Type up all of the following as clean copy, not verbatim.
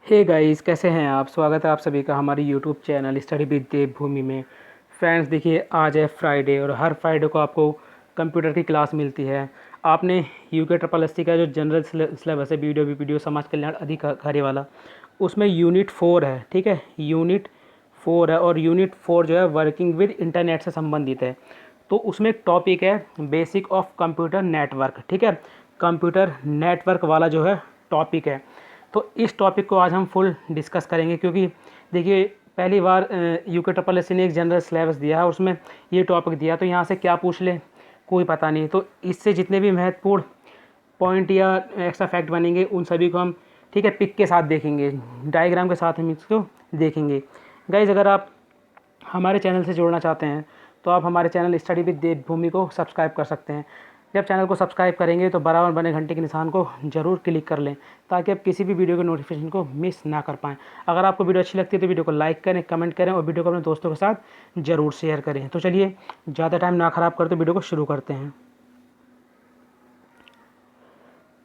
Hey guys, कैसे हैं आप। स्वागत है आप सभी का हमारी यूट्यूब चैनल स्टडी विद देवभूमि में। फ्रेंड्स देखिए, आज है फ्राइडे और हर फ्राइडे को आपको कंप्यूटर की क्लास मिलती है। आपने यूके ट्रिपल एस सी का जो जनरल सिलेबस है, वीडियो समाज कल्याण अधिकारी वाला, उसमें यूनिट 4 है। ठीक है, यूनिट 4 है और यूनिट 4 जो है वर्किंग विद इंटरनेट से संबंधित है। तो उसमें एक टॉपिक है बेसिक ऑफ कंप्यूटर नेटवर्क। ठीक है, कंप्यूटर नेटवर्क वाला जो है टॉपिक है। तो इस टॉपिक को आज हम फुल डिस्कस करेंगे, क्योंकि देखिए पहली बार यूके ट्रिपल एस सी ने एक जनरल सिलेबस दिया है, उसमें ये टॉपिक दिया, तो यहाँ से क्या पूछ ले कोई पता नहीं। तो इससे जितने भी महत्वपूर्ण पॉइंट या एक्स्ट्रा फैक्ट बनेंगे उन सभी को हम, ठीक है, पिक के साथ देखेंगे, डायग्राम के साथ हम इसको देखेंगे। गाइज, अगर आप हमारे चैनल से जुड़ना चाहते हैं तो आप हमारे चैनल स्टडी विद देवभूमि को सब्सक्राइब कर सकते हैं। जब चैनल को सब्सक्राइब करेंगे तो बराबर बने घंटे के निशान को जरूर क्लिक कर लें, ताकि आप किसी भी वीडियो के नोटिफिकेशन को मिस ना कर पाएँ। अगर आपको वीडियो अच्छी लगती है तो वीडियो को लाइक करें, कमेंट करें और वीडियो को अपने दोस्तों के साथ ज़रूर शेयर करें। तो चलिए ज़्यादा टाइम ना ख़राब करते वीडियो को शुरू करते हैं।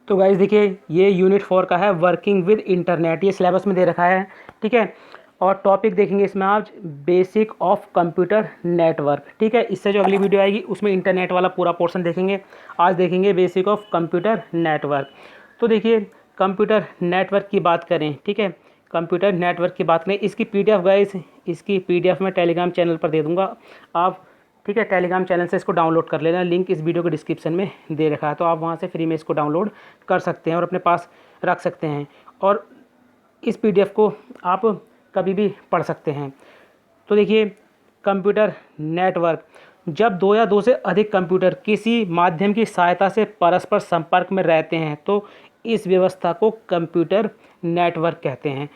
तो गाइस देखिए, ये यूनिट 4 का है वर्किंग विद इंटरनेट, ये सिलेबस में दे रखा है। ठीक है, और टॉपिक देखेंगे इसमें आज बेसिक ऑफ कंप्यूटर नेटवर्क। ठीक है, इससे जो अगली वीडियो आएगी उसमें इंटरनेट वाला पूरा पोर्शन देखेंगे। आज देखेंगे बेसिक ऑफ कंप्यूटर नेटवर्क। तो देखिए, कंप्यूटर नेटवर्क की बात करें, ठीक है, कंप्यूटर नेटवर्क की बात करें, इसकी पीडीएफ गाइस, इसकी पीडीएफ मैं टेलीग्राम चैनल पर दे दूंगा आप, ठीक है, टेलीग्राम चैनल से इसको डाउनलोड कर लेना। लिंक इस वीडियो के डिस्क्रिप्शन में दे रखा है, तो आप वहाँ से फ्री में इसको डाउनलोड कर सकते हैं और अपने पास रख सकते हैं, और इस पीडीएफ को आप कभी भी पढ़ सकते हैं। तो देखिए, कंप्यूटर नेटवर्क, जब दो या दो से अधिक कंप्यूटर किसी माध्यम की सहायता से परस्पर संपर्क में रहते हैं तो इस व्यवस्था को कंप्यूटर नेटवर्क कहते हैं।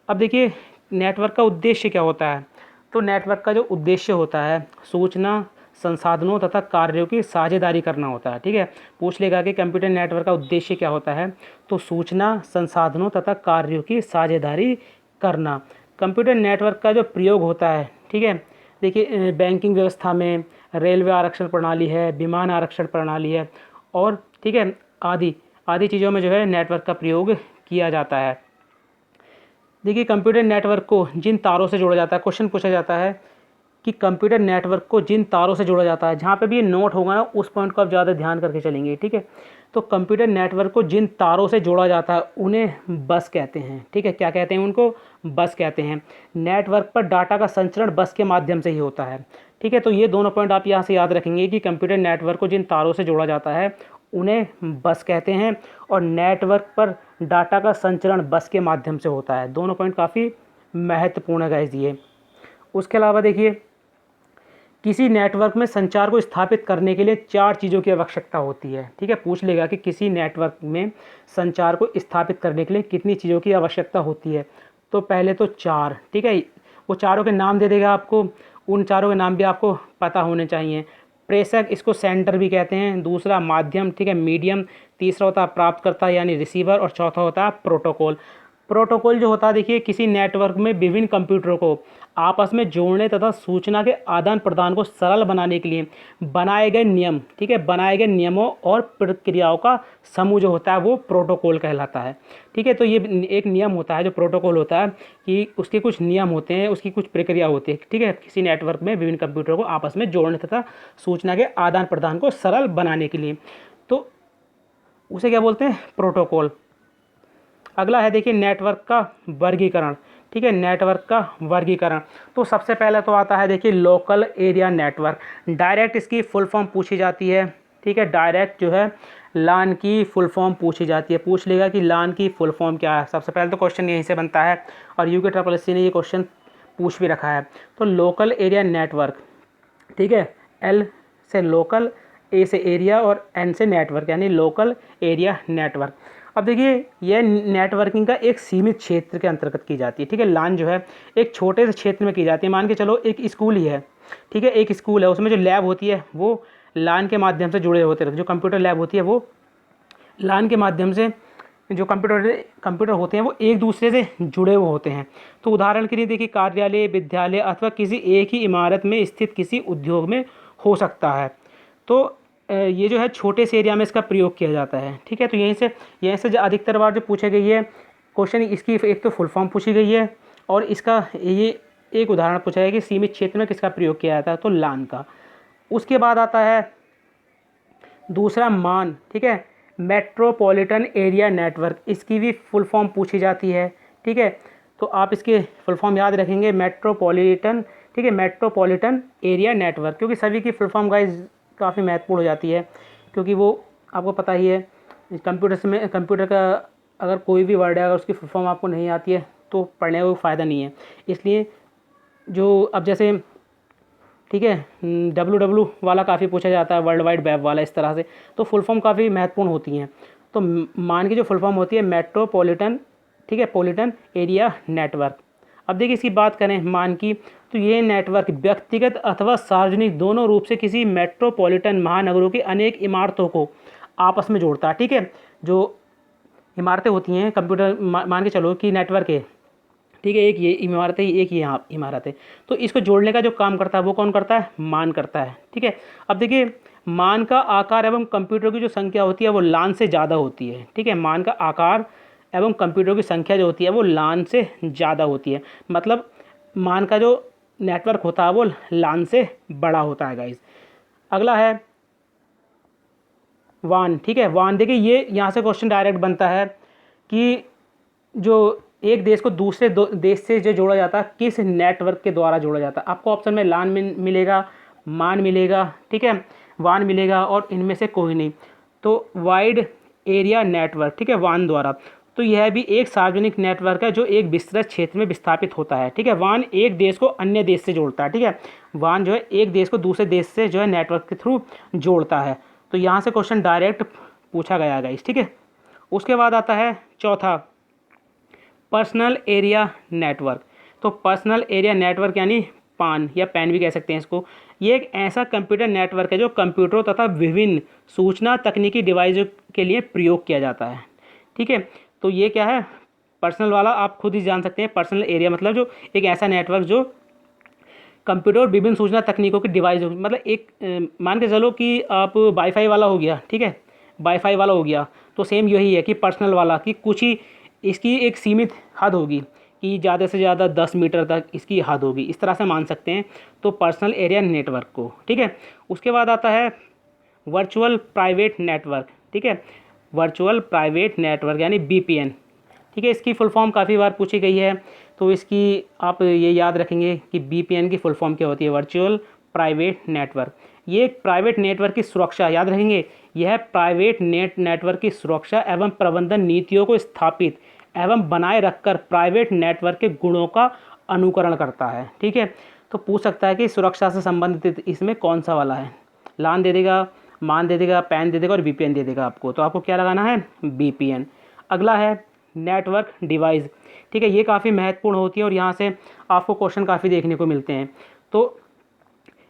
अब देखिए, नेटवर्क का उद्देश्य क्या होता है। तो नेटवर्क का जो उद्देश्य होता है, सूचना, संसाधनों तथा कार्यों की साझेदारी करना होता है। ठीक है, पूछ लेगा कि कंप्यूटर नेटवर्क का उद्देश्य क्या होता है, तो सूचना, संसाधनों तथा कार्यों की साझेदारी करना। कंप्यूटर नेटवर्क का जो प्रयोग होता है, ठीक है, देखिए बैंकिंग व्यवस्था में, रेलवे आरक्षण प्रणाली है, विमान आरक्षण प्रणाली है, और ठीक है आदि आदि चीज़ों में जो है नेटवर्क का प्रयोग किया जाता है। देखिए, कंप्यूटर नेटवर्क को जिन तारों से जोड़ा जाता है, क्वेश्चन पूछा जाता है कि कंप्यूटर नेटवर्क को जिन तारों से जोड़ा जाता है, जहाँ पे भी ये नोट होगा ना उस पॉइंट को आप ज़्यादा ध्यान करके चलेंगे। ठीक है, तो कंप्यूटर नेटवर्क को जिन तारों से जोड़ा जाता है उन्हें बस कहते हैं। ठीक है, क्या कहते हैं उनको? बस कहते हैं। नेटवर्क पर डाटा का संचरण बस के माध्यम से ही होता है। ठीक है, तो ये दोनों पॉइंट आप यहाँ से याद रखेंगे कि कंप्यूटर नेटवर्क को जिन तारों से जोड़ा जाता है उन्हें बस कहते हैं, और नेटवर्क पर डाटा का संचरण बस के माध्यम से होता है। दोनों पॉइंट काफ़ी महत्वपूर्ण है गाइस ये। उसके अलावा देखिए, किसी नेटवर्क में संचार को स्थापित करने के लिए 4 चीज़ों की आवश्यकता होती है। ठीक है, पूछ लेगा कि किसी नेटवर्क में संचार को स्थापित करने के लिए कितनी चीज़ों की आवश्यकता होती है। तो पहले तो 4, ठीक है, वो चारों के नाम दे देगा आपको, उन चारों के नाम भी आपको पता होने चाहिए। प्रेषक, इसको सेंडर भी कहते हैं। दूसरा माध्यम, ठीक है, मीडियम। तीसरा होता है प्राप्तकर्ता यानी रिसीवर, और चौथा होता है प्रोटोकॉल। प्रोटोकॉल जो होता है, देखिए किसी नेटवर्क में विभिन्न कंप्यूटरों को आपस में जोड़ने तथा सूचना के आदान प्रदान को सरल बनाने के लिए बनाए गए नियम, ठीक है, बनाए गए नियमों और प्रक्रियाओं का समूह जो होता है वो प्रोटोकॉल कहलाता है। ठीक है, तो ये एक नियम होता है जो प्रोटोकॉल होता है, कि उसके कुछ नियम होते हैं, उसकी कुछ प्रक्रिया होती है। ठीक है, किसी नेटवर्क में विभिन्न कंप्यूटरों को आपस में जोड़ने तथा सूचना के आदान प्रदान को सरल बनाने के लिए, तो उसे क्या बोलते हैं? प्रोटोकॉल। अगला है देखिए नेटवर्क का वर्गीकरण। ठीक है, नेटवर्क का वर्गीकरण, तो सबसे पहले तो आता है देखिए लोकल एरिया नेटवर्क। डायरेक्ट इसकी फुल फॉर्म पूछी जाती है। ठीक है, डायरेक्ट जो है लान की फुल फॉर्म पूछी जाती है। पूछ लेगा कि लान की फुल फॉर्म क्या है, सबसे पहले तो क्वेश्चन यहीं से बनता है, और यूके ट्रिपल एस सी ने ये क्वेश्चन पूछ भी रखा है। तो लोकल एरिया नेटवर्क, ठीक है, एल से लोकल, ए से एरिया और एन से नेटवर्क, यानी लोकल एरिया नेटवर्क। अब देखिए, यह नेटवर्किंग का एक सीमित क्षेत्र के अंतर्गत की जाती है। ठीक है, लान जो है एक छोटे से क्षेत्र में की जाती है। मान के चलो एक स्कूल ही है, ठीक है, एक स्कूल है, उसमें जो लैब होती है वो लान के माध्यम से जुड़े होते हैं। जो कंप्यूटर लैब होती है वो लान के माध्यम से, जो कंप्यूटर होते हैं वो एक दूसरे से जुड़े हुए होते हैं। तो उदाहरण के लिए देखिए, कार्यालय, विद्यालय अथवा किसी एक ही इमारत में स्थित किसी उद्योग में हो सकता है। तो ये जो है छोटे से एरिया में इसका प्रयोग किया जाता है। ठीक है, तो यहीं से अधिकतर बार जो पूछे गई है क्वेश्चन इसकी एक तो फुल फॉर्म पूछी गई है और इसका ये एक उदाहरण पूछा है कि सीमित क्षेत्र में किसका प्रयोग किया जाता है, तो लान का। उसके बाद आता है दूसरा मान, ठीक है, मेट्रोपॉलिटन एरिया नेटवर्क, इसकी भी फुल फॉर्म पूछी जाती है, ठीक है। तो आप इसके फुल फॉर्म याद रखेंगे, मेट्रोपॉलिटन, ठीक है, मेट्रोपॉलिटन एरिया नेटवर्क, क्योंकि सभी की फुल फॉर्म गाइस काफ़ी महत्वपूर्ण हो जाती है, क्योंकि वो आपको पता ही है कंप्यूटर का अगर कोई भी वर्ड है अगर उसकी फुल फॉर्म आपको नहीं आती है तो पढ़ने का कोई फ़ायदा नहीं है। इसलिए जो अब जैसे, ठीक है, WW वाला काफ़ी पूछा जाता है, वर्ल्ड वाइड वेब वाला, इस तरह से, तो फुल फॉर्म काफ़ी महत्वपूर्ण होती हैं। तो मान की जो फुल फॉर्म होती है मेट्रोपॉलिटन, ठीक है, पॉलिटन एरिया नेटवर्क। अब देखिए इसकी बात करें मान की, तो ये नेटवर्क व्यक्तिगत अथवा सार्वजनिक दोनों रूप से किसी मेट्रोपॉलिटन महानगरों की अनेक इमारतों को आपस में जोड़ता है, ठीक है। जो इमारतें होती हैं कंप्यूटर, मान के चलो कि नेटवर्क है, ठीक है, एक ये इमारत है, एक ये यहाँ इमारत है, तो इसको जोड़ने का जो काम करता है वो कौन करता है, मान करता है, ठीक है। अब देखिए मान का आकार एवं कंप्यूटर की जो संख्या होती है वो लान से ज़्यादा होती है, ठीक है। मान का आकार एवं कंप्यूटर की संख्या जो होती है वो लान से ज़्यादा होती है, मतलब मान का जो नेटवर्क होता है वो लान से बड़ा होता है गाइस। अगला है वान, ठीक है। वान देखिए ये यहाँ से क्वेश्चन डायरेक्ट बनता है कि जो एक देश को दूसरे देश से जो जोड़ा जाता है किस नेटवर्क के द्वारा जोड़ा जाता है। आपको ऑप्शन में लान मिलेगा, मान मिलेगा, ठीक है, वान मिलेगा और इनमें से कोई नहीं। तो वाइड एरिया नेटवर्क, ठीक है, वान द्वारा। तो यह भी एक सार्वजनिक नेटवर्क है जो एक विस्तृत क्षेत्र में विस्थापित होता है, ठीक है। वान एक देश को अन्य देश से जोड़ता है, ठीक है। वान जो है एक देश को दूसरे देश से जो है नेटवर्क के थ्रू जोड़ता है। तो यहाँ से क्वेश्चन डायरेक्ट पूछा गया है, ठीक है। उसके बाद आता है चौथा पर्सनल एरिया नेटवर्क। तो पर्सनल एरिया नेटवर्क यानी पान या पैन भी कह सकते हैं इसको। ये एक ऐसा कंप्यूटर नेटवर्क है जो कंप्यूटरों तथा विभिन्न सूचना तकनीकी डिवाइसों के लिए प्रयोग किया जाता है, ठीक है। तो ये क्या है, पर्सनल वाला आप खुद ही जान सकते हैं। पर्सनल एरिया मतलब जो एक ऐसा नेटवर्क जो कंप्यूटर और विभिन्न सूचना तकनीकों के डिवाइस, मतलब एक मान के चलो कि आप वाईफाई वाला हो गया, ठीक है, वाईफाई वाला हो गया, तो सेम यही है कि पर्सनल वाला कि कुछ ही इसकी एक सीमित हद होगी कि ज़्यादा से ज़्यादा 10 मीटर तक इसकी हद होगी, इस तरह से मान सकते हैं तो पर्सनल एरिया नेटवर्क को, ठीक है। उसके बाद आता है वर्चुअल प्राइवेट नेटवर्क, ठीक है, वर्चुअल प्राइवेट नेटवर्क यानी VPN, ठीक है। इसकी फुल फॉर्म काफ़ी बार पूछी गई है, तो इसकी आप ये याद रखेंगे कि VPN की फुल फॉर्म क्या होती है, वर्चुअल प्राइवेट नेटवर्क। ये एक प्राइवेट नेटवर्क की सुरक्षा, याद रखेंगे, यह प्राइवेट नेटवर्क की सुरक्षा एवं प्रबंधन नीतियों को स्थापित एवं बनाए रखकर प्राइवेट नेटवर्क के गुणों का अनुकरण करता है, ठीक है। तो पूछ सकता है कि सुरक्षा से संबंधित इसमें कौन सा वाला है, लान दे देगा, मान दे देगा, पैन दे देगा और VPN दे देगा आपको, तो आपको क्या लगाना है, VPN। अगला है नेटवर्क डिवाइस, ठीक है। ये काफ़ी महत्वपूर्ण होती है और यहाँ से आपको क्वेश्चन काफ़ी देखने को मिलते हैं। तो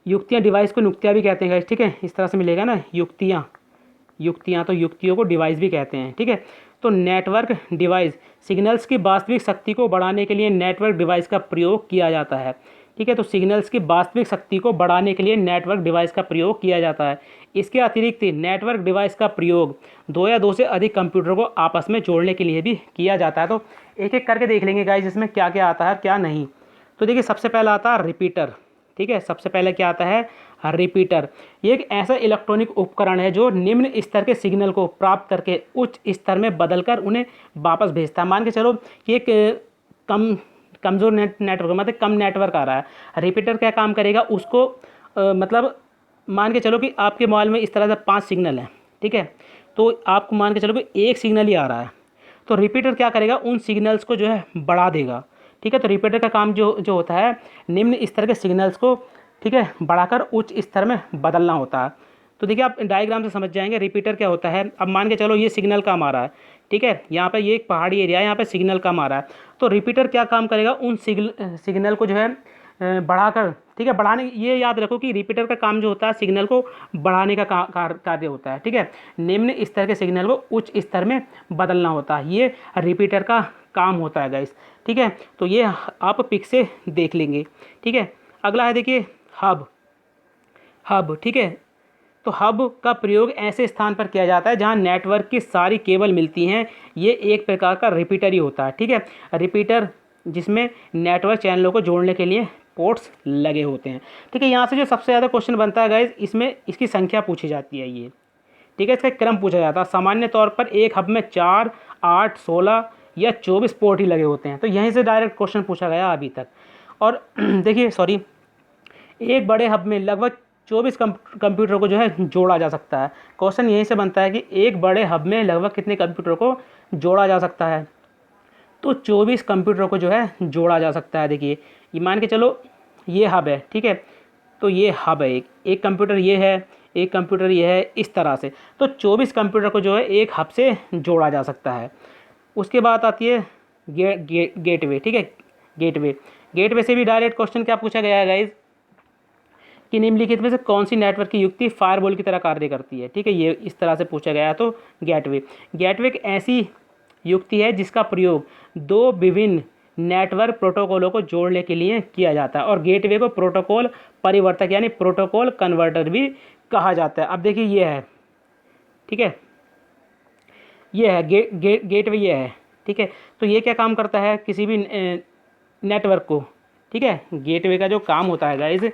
युक्तियाँ, डिवाइस को युक्तियाँ भी कहते हैं, ठीक है, इस तरह से मिलेगा ना, युक्तियाँ, तो युक्तियों को डिवाइस भी कहते हैं, ठीक है। तो नेटवर्क डिवाइस सिग्नल्स की वास्तविक शक्ति को बढ़ाने के लिए नेटवर्क डिवाइस का प्रयोग किया जाता है, ठीक है। तो सिग्नल्स की वास्तविक शक्ति को बढ़ाने के लिए नेटवर्क डिवाइस का प्रयोग किया जाता है। इसके अतिरिक्त नेटवर्क डिवाइस का प्रयोग दो या दो से अधिक कंप्यूटर को आपस में जोड़ने के लिए भी किया जाता है। तो एक एक करके देख लेंगे गाइस इसमें क्या क्या आता है क्या नहीं। तो देखिए सबसे पहला आता है रिपीटर, ठीक है। सबसे पहले क्या आता है, रिपीटर। ये एक ऐसा इलेक्ट्रॉनिक उपकरण है जो निम्न स्तर के सिग्नल को प्राप्त करके उच्च स्तर में बदलकर उन्हें वापस भेजता है। मान के चलो कि एक कमज़ोर नेटवर्क, मतलब कम नेटवर्क आ रहा है, रिपीटर क्या काम करेगा उसको मतलब मान के चलो कि आपके मोबाइल में इस तरह से 5 सिग्नल हैं, ठीक है। तो आपको मान के चलो कि एक सिग्नल ही आ रहा है, तो रिपीटर क्या करेगा, उन सिग्नल्स को जो है बढ़ा देगा, ठीक है। तो रिपीटर का काम जो होता है निम्न स्तर के सिग्नल्स को, ठीक है, बढ़ाकर उच्च स्तर में बदलना होता है। तो देखिए आप डायग्राम से समझ जाएंगे रिपीटर क्या होता है। अब मान के चलो ये सिग्नल कम आ रहा है, ठीक है, यहाँ पे ये एक पहाड़ी एरिया है, यहाँ पे सिग्नल कम आ रहा है, तो रिपीटर क्या काम करेगा, उन सिग्नल को जो है बढ़ाकर, ठीक है, बढ़ाने, ये याद रखो कि रिपीटर का काम जो होता है सिग्नल को बढ़ाने का कार्य होता है, ठीक है। निम्न स्तर के सिग्नल को उच्च स्तर में बदलना होता है, ये रिपीटर का काम होता है गाइस, ठीक है। तो ये आप पिक से देख लेंगे, ठीक है। अगला है देखिए हब, ठीक है। तो हब का प्रयोग ऐसे स्थान पर किया जाता है जहां नेटवर्क की सारी केबल मिलती हैं। ये एक प्रकार का रिपीटर ही होता है, ठीक है, रिपीटर जिसमें नेटवर्क चैनलों को जोड़ने के लिए पोर्ट्स लगे होते हैं। ठीक है, यहाँ से जो सबसे ज़्यादा क्वेश्चन बनता है गाइज, इसमें इसकी संख्या पूछी जाती है ये, ठीक है, इसका क्रम पूछा जाता है। सामान्य तौर पर एक हब में 4, 8, 16 या 24 पोर्ट ही लगे होते हैं। तो यहीं से डायरेक्ट क्वेश्चन पूछा गया अभी तक। और देखिए सॉरी, एक बड़े हब में लगभग 24 कंप्यूटर को जो है जोड़ा जा सकता है। क्वेश्चन यहीं से बनता है कि एक बड़े हब में लगभग कितने कंप्यूटर को जोड़ा जा सकता है। तो 24 कंप्यूटर को जो है जोड़ा जा सकता है। देखिए ये मान के चलो ये हब है, ठीक है, तो ये हब है, एक कंप्यूटर ये है, एक कंप्यूटर ये है, इस तरह से। तो 24 कंप्यूटर को जो है एक हब से जोड़ा जा सकता है। उसके बाद आती है गेटवे, ठीक है, गेटवे से भी डायरेक्ट क्वेश्चन क्या पूछा गया है गाइज कि निम्नलिखित में से कौन सी नेटवर्क की युक्ति फायरवॉल की तरह कार्य करती है। ठीक है, ये इस तरह से पूछा गया है। तो गेटवे एक ऐसी युक्ति है जिसका प्रयोग दो विभिन्न नेटवर्क प्रोटोकॉलों को जोड़ने के लिए किया जाता है, और गेटवे को प्रोटोकॉल परिवर्तक यानी प्रोटोकॉल कन्वर्टर भी कहा जाता है। अब देखिए ये है, ठीक है, ये है गेटवे, ये है, ठीक है। तो ये क्या काम करता है किसी भी नेटवर्क को, ठीक है, गेटवे का जो काम होता है गाइस,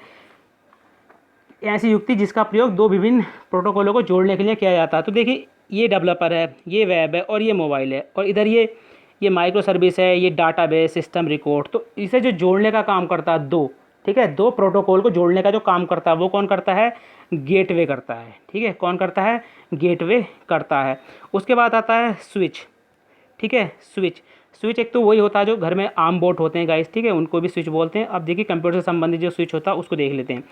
ऐसी युक्ति जिसका प्रयोग दो विभिन्न प्रोटोकॉलों को जोड़ने के लिए किया जाता है। तो देखिए ये डेवलपर है, ये वेब है और ये मोबाइल है, और इधर ये माइक्रो सर्विस है, ये डाटाबेस, सिस्टम रिकॉर्ड। तो इसे जो जोड़ने का काम करता है दो, ठीक है, दो प्रोटोकॉल को जोड़ने का जो काम करता है वो कौन करता है, गेटवे करता है। ठीक है, कौन करता है, गेटवे करता है। उसके बाद आता है स्विच, ठीक है, स्विच एक तो वही होता है जो घर में आम बोर्ड होते हैं गाइस, ठीक है, उनको भी स्विच बोलते हैं। अब देखिए कंप्यूटर से संबंधित जो स्विच होता है उसको देख लेते हैं।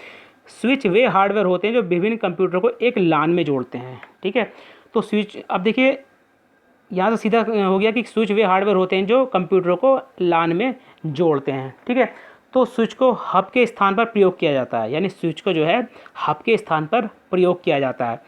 स्विच वे हार्डवेयर होते हैं जो विभिन्न कंप्यूटर को एक लान में जोड़ते हैं। ठीक है, तो स्विच, अब देखिए यहाँ से सीधा हो गया कि स्विच वे हार्डवेयर होते हैं जो कंप्यूटर को लान में जोड़ते हैं। ठीक है, तो स्विच को हब के स्थान पर प्रयोग किया जाता है, यानी स्विच को जो है हब के स्थान पर प्रयोग किया जाता है।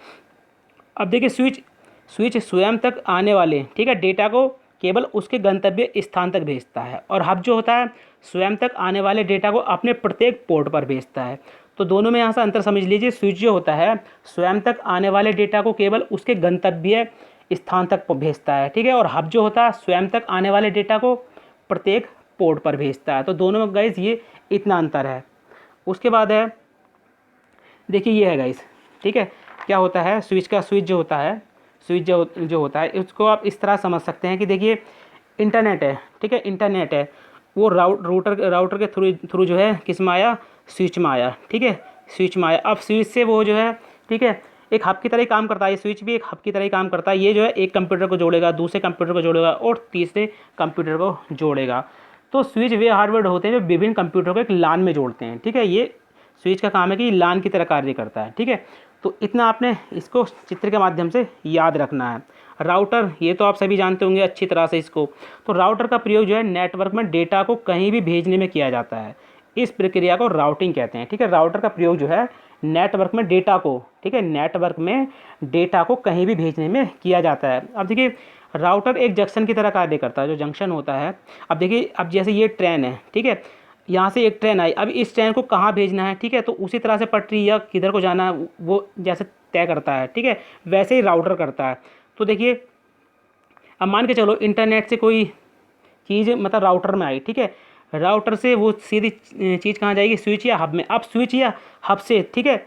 अब देखिए स्विच स्वयं तक आने वाले, ठीक है, डेटा को केवल उसके गंतव्य स्थान तक भेजता है, और हब जो होता है स्वयं तक आने वाले डेटा को अपने प्रत्येक पोर्ट पर भेजता है। तो दोनों में यहाँ से अंतर समझ लीजिए, स्विच जो होता है स्वयं तक आने वाले डेटा को केवल उसके गंतव्य स्थान तक भेजता है, ठीक है, और हब जो होता है स्वयं तक आने वाले डेटा को प्रत्येक पोर्ट पर भेजता है। तो दोनों में गाइस ये इतना अंतर है। उसके बाद है, देखिए ये है गाइस, ठीक है, क्या होता है स्विच जो होता है उसको आप इस तरह समझ सकते हैं कि देखिए इंटरनेट है, ठीक है, इंटरनेट है, वो राउटर के थ्रू जो है किस में आया, स्विच में आया। ठीक है, स्विच में आया। अब स्विच से वो जो है, ठीक है, एक हब की तरह ही काम करता है, ये स्विच भी एक हब की तरह ही काम करता है। ये जो है एक कंप्यूटर को जोड़ेगा, दूसरे कंप्यूटर को जोड़ेगा और तीसरे कंप्यूटर को जोड़ेगा। तो स्विच वे हार्डवेयर होते हैं जो विभिन्न कंप्यूटर को एक लान में जोड़ते हैं। ठीक है, ये स्विच का काम है कि लान की तरह कार्य करता है। ठीक है, तो इतना आपने इसको चित्र के माध्यम से याद रखना है। राउटर, ये तो आप सभी जानते होंगे अच्छी तरह से इसको। तो राउटर का प्रयोग जो है नेटवर्क में डेटा को कहीं भी भेजने में किया जाता है। इस प्रक्रिया को राउटिंग कहते हैं। ठीक है, राउटर का प्रयोग जो है नेटवर्क में डेटा को, ठीक है, नेटवर्क में डेटा को कहीं भी भेजने में किया जाता है। अब देखिए राउटर एक जंक्शन की तरह कार्य करता है, जो जंक्शन होता है। अब देखिए, अब जैसे ये ट्रेन है, ठीक है, यहाँ से एक ट्रेन आई, अब इस ट्रेन को कहाँ भेजना है, ठीक है, तो उसी तरह से पटरी या किधर को जाना है वो जैसे तय करता है। ठीक है, वैसे ही राउटर करता है। तो देखिए अब मान के चलो इंटरनेट से कोई चीज़ मतलब राउटर में आई, ठीक है, राउटर से वो सीधी चीज़ कहाँ जाएगी, स्विच या हब में। अब स्विच या हब से, ठीक है,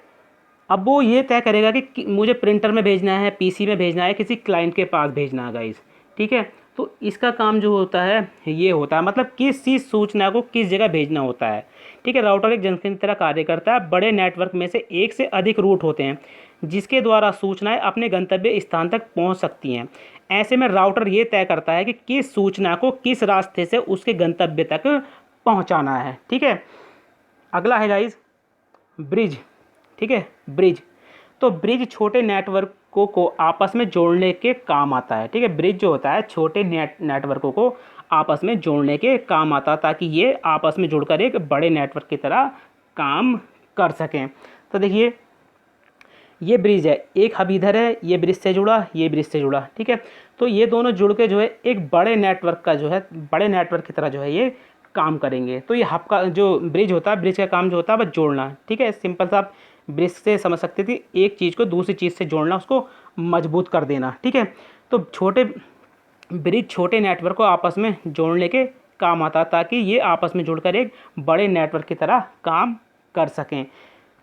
अब वो ये तय करेगा कि मुझे प्रिंटर में भेजना है, पीसी में भेजना है, किसी क्लाइंट के पास भेजना है गाइस। ठीक है, तो इसका काम जो होता है ये होता है, मतलब किसी सूचना को किस जगह भेजना होता है। ठीक है, राउटर एक जंक्शन की तरह कार्य करता है। बड़े नेटवर्क में से एक से अधिक रूट होते हैं जिसके द्वारा सूचनाएं अपने गंतव्य स्थान तक पहुंच सकती हैं। ऐसे में राउटर ये तय करता है कि किस सूचना को किस रास्ते से उसके गंतव्य तक पहुंचाना है। ठीक है, अगला है गाइस ब्रिज। ठीक है, ब्रिज, तो ब्रिज छोटे नेटवर्कों को आपस में जोड़ने के काम आता है। ठीक है, ब्रिज जो होता है छोटे नेटवर्कों को आपस में जोड़ने के काम आता है, ताकि ये आपस में जुड़कर एक बड़े नेटवर्क की तरह काम कर सकें। तो देखिए ये ब्रिज है, एक हब इधर है, ये ब्रिज से जुड़ा, ये ब्रिज से जुड़ा। ठीक है, तो ये दोनों जुड़ के जो है एक बड़े नेटवर्क का जो है, बड़े नेटवर्क की तरह जो है ये काम करेंगे। तो ये हब का जो ब्रिज होता है, ब्रिज का काम जो होता है बस जोड़ना। ठीक है, सिंपल सा आप ब्रिज से समझ सकते थे, एक चीज़ को दूसरी चीज़ से जोड़ना, उसको मजबूत कर देना, ठीक है। तो छोटे ब्रिज छोटे नेटवर्क को आपस में जोड़ने के काम आता है, ताकि ये आपस में जुड़कर एक बड़े नेटवर्क की तरह काम कर सकें।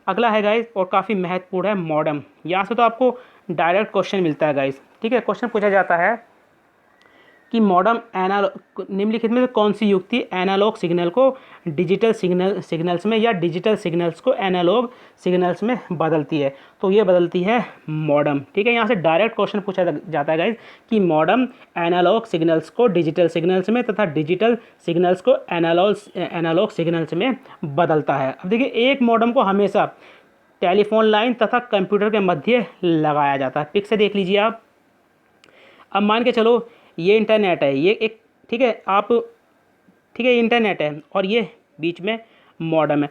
अगला है गाइस, और काफ़ी महत्वपूर्ण है, मॉडेम। यहाँ से तो आपको डायरेक्ट क्वेश्चन मिलता है गाइस, ठीक है। क्वेश्चन पूछा जाता है कि मॉडेम निम्नलिखित में से कौन सी युक्ति एनालॉग सिग्नल को डिजिटल सिग्नल्स में या डिजिटल सिग्नल्स को एनालॉग सिग्नल्स में बदलती है। तो ये बदलती है मॉडेम, ठीक है। यहाँ से डायरेक्ट क्वेश्चन पूछा जाता है गाइस कि मॉडेम एनालॉग सिग्नल्स को डिजिटल सिग्नल्स में तथा डिजिटल सिग्नल्स को एनालॉग सिग्नल्स में बदलता है। अब देखिए, एक मॉडेम को हमेशा टेलीफोन लाइन तथा कंप्यूटर के मध्य लगाया जाता है। पिक से देख लीजिए आप। अब मान के चलो ये इंटरनेट है, ये एक, ठीक है, आप, ठीक है, इंटरनेट है और ये बीच में मॉडेम है।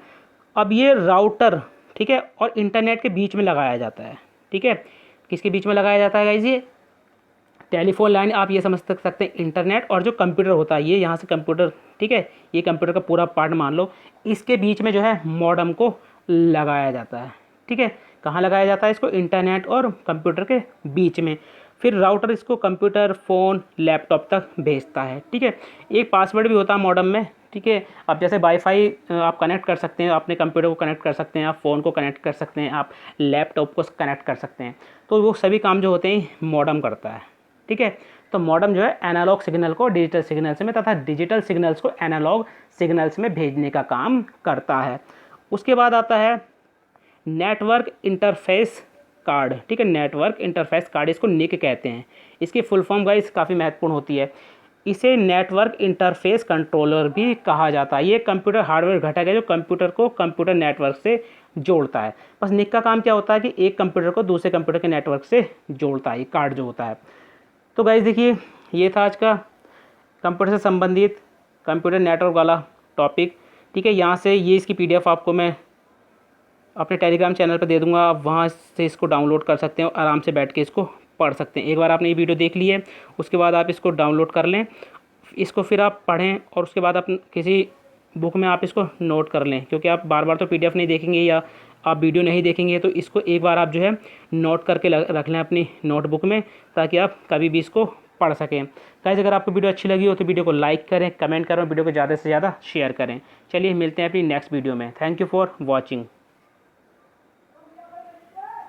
अब ये राउटर, ठीक है, और इंटरनेट के बीच में लगाया जाता है, ठीक है। किसके बीच में लगाया जाता है गाइस? ये टेलीफोन लाइन, आप ये समझ सकते हैं इंटरनेट, और जो कंप्यूटर होता है, ये यहाँ से कंप्यूटर, ठीक है, ये कंप्यूटर का पूरा पार्ट मान लो, इसके बीच में जो है मॉडेम को लगाया जाता है, ठीक है। कहाँ लगाया जाता है इसको? इंटरनेट और कंप्यूटर के बीच में। फिर राउटर इसको कंप्यूटर, फ़ोन, लैपटॉप तक भेजता है, ठीक है। एक पासवर्ड भी होता है मॉडेम में, ठीक है। अब जैसे वाईफाई आप कनेक्ट कर सकते हैं, अपने कंप्यूटर को कनेक्ट कर सकते हैं, आप फ़ोन को कनेक्ट कर सकते हैं, आप लैपटॉप को कनेक्ट कर सकते हैं। तो वो सभी काम जो होते हैं मॉडेम करता है, ठीक है। तो मॉडेम जो है एनालॉग सिग्नल को डिजिटल सिग्नल्स में तथा डिजिटल सिग्नल्स को एनालॉग सिग्नल्स में भेजने का काम करता है। उसके बाद आता है नेटवर्क इंटरफेस कार्ड, ठीक है। नेटवर्क इंटरफेस कार्ड, इसको निक कहते हैं। इसकी फुल फॉर्म गाइस काफ़ी महत्वपूर्ण होती है। इसे नेटवर्क इंटरफेस कंट्रोलर भी कहा जाता है। ये कंप्यूटर हार्डवेयर घटक है जो कंप्यूटर को कंप्यूटर नेटवर्क से जोड़ता है। बस निक का काम क्या होता है कि एक कंप्यूटर को दूसरे कंप्यूटर के नेटवर्क से जोड़ता है, ये कार्ड जो होता है। तो गाइस देखिए, ये था आज का कंप्यूटर से संबंधित कंप्यूटर नेटवर्क वाला टॉपिक, ठीक है। यहाँ से ये इसकी PDF आपको मैं अपने टेलीग्राम चैनल पर दे दूंगा, आप वहाँ से इसको डाउनलोड कर सकते हैं और आराम से बैठ के इसको पढ़ सकते हैं। एक बार आपने ये वीडियो देख ली है, उसके बाद आप इसको डाउनलोड कर लें, इसको फिर आप पढ़ें और उसके बाद आप किसी बुक में आप इसको नोट कर लें, क्योंकि आप बार बार तो PDF नहीं देखेंगे या आप वीडियो नहीं देखेंगे। तो इसको एक बार आप जो है नोट करके रख लें अपनी नोटबुक में, ताकि आप कभी भी इसको पढ़ सकें। गाइस, अगर आपको वीडियो अच्छी लगी हो तो वीडियो को लाइक करें, कमेंट करें और वीडियो को ज़्यादा से ज़्यादा शेयर करें। चलिए मिलते हैं अपनी नेक्स्ट वीडियो में। Thank you for watching.